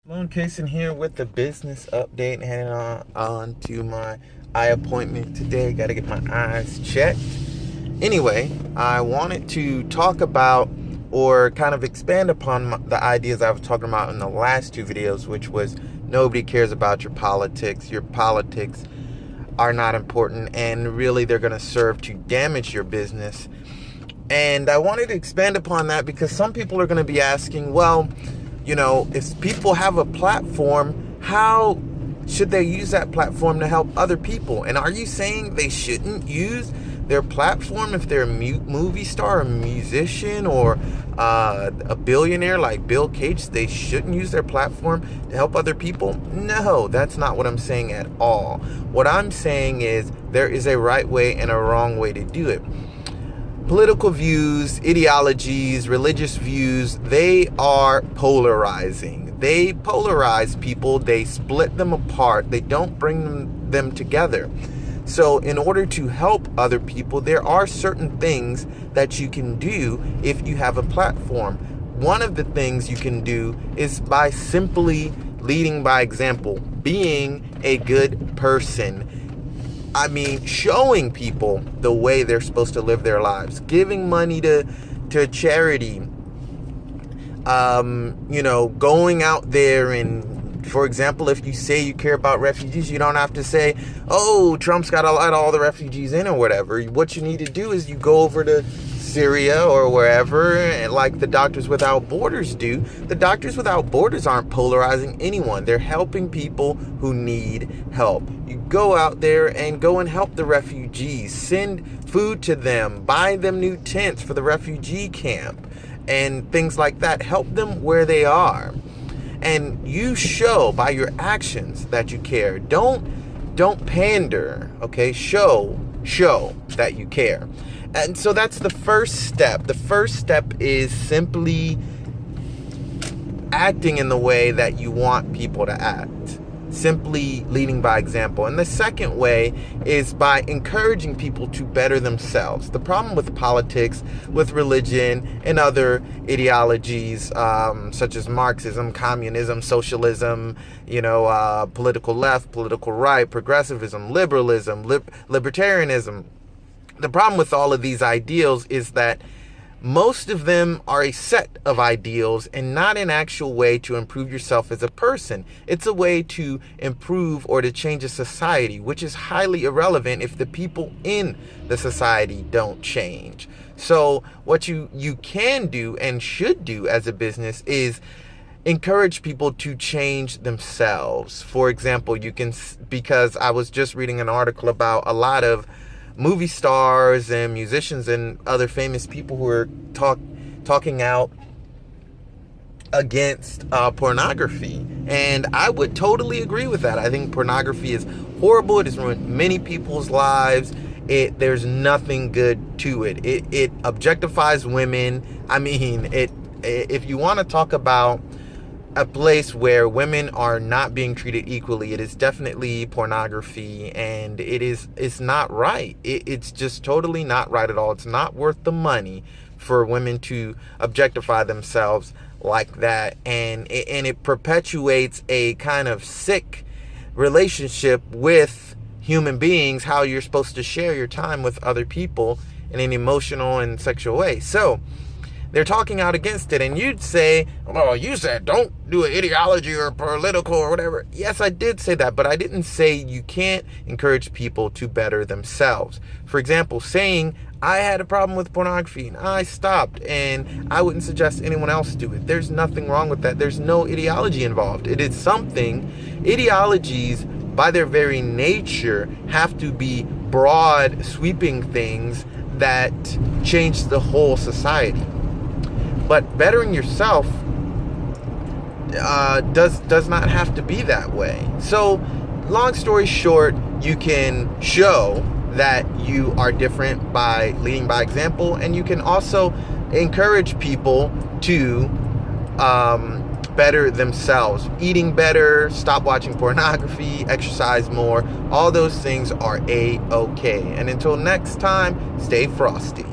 Lone Kaysen here with the business update, heading on to my eye appointment today. Got to get my eyes checked. Anyway, I wanted to talk about or kind of expand upon the ideas I was talking about in the last two videos, which was nobody cares about your politics. Your politics are not important, and really they're going to serve to damage your business. And I wanted to expand upon that because some people are going to be asking, well, if people have a platform, how should they use that platform to help other people? And are you saying they shouldn't use their platform if they're a movie star, a musician, or a billionaire like Bill Gates? They shouldn't use their platform to help other people? No, that's not what I'm saying at all. What I'm saying is there is a right way and a wrong way to do it. Political views, ideologies, religious views, they are polarizing. They polarize people. They split them apart. They don't bring them together. So in order to help other people, there are certain things that you can do if you have a platform. One of the things you can do is by simply leading by example, being a good person. Showing people the way they're supposed to live their lives, giving money to charity, going out there and, for example, if you say you care about refugees, you don't have to say, oh, Trump's got to let all the refugees in or whatever. What you need to do is you go over to Syria or wherever, and like the Doctors Without Borders do. The Doctors Without Borders aren't polarizing anyone. They're helping people who need help. You go out there and go and help the refugees, send food to them, buy them new tents for the refugee camp and things like that. Help them where they are. And you show by your actions that you care. Don't pander, okay? Show that you care. And so that's the first step. The first step is simply acting in the way that you want people to act. Simply leading by example. And the second way is by encouraging people to better themselves. The problem with politics, with religion, and other ideologies such as Marxism, communism, socialism, political left, political right, progressivism, liberalism, libertarianism. The problem with all of these ideals is that most of them are a set of ideals and not an actual way to improve yourself as a person. It's a way to improve or to change a society, which is highly irrelevant if the people in the society don't change. So what you can do and should do as a business is encourage people to change themselves. For example, because I was just reading an article about a lot of movie stars and musicians and other famous people who are talking out against pornography. And I would totally agree with that. I think pornography is horrible. It has ruined many people's lives. There's nothing good to it. It objectifies women. If you want to talk about a place where women are not being treated equally, it is definitely pornography, and it's not right. It's just totally not right at all. It's not worth the money for women to objectify themselves like that, and it perpetuates a kind of sick relationship with human beings, how you're supposed to share your time with other people in an emotional and sexual way. So they're talking out against it, and you'd say, well, you said don't do an ideology or political or whatever. Yes, I did say that, but I didn't say you can't encourage people to better themselves. For example, saying I had a problem with pornography and I stopped, and I wouldn't suggest anyone else do it. There's nothing wrong with that. There's no ideology involved. It is something. Ideologies, by their very nature, have to be broad, sweeping things that change the whole society. But bettering yourself does not have to be that way. So, long story short, you can show that you are different by leading by example, and you can also encourage people to better themselves. Eating better, stop watching pornography, exercise more. All those things are A-okay. And until next time, stay frosty.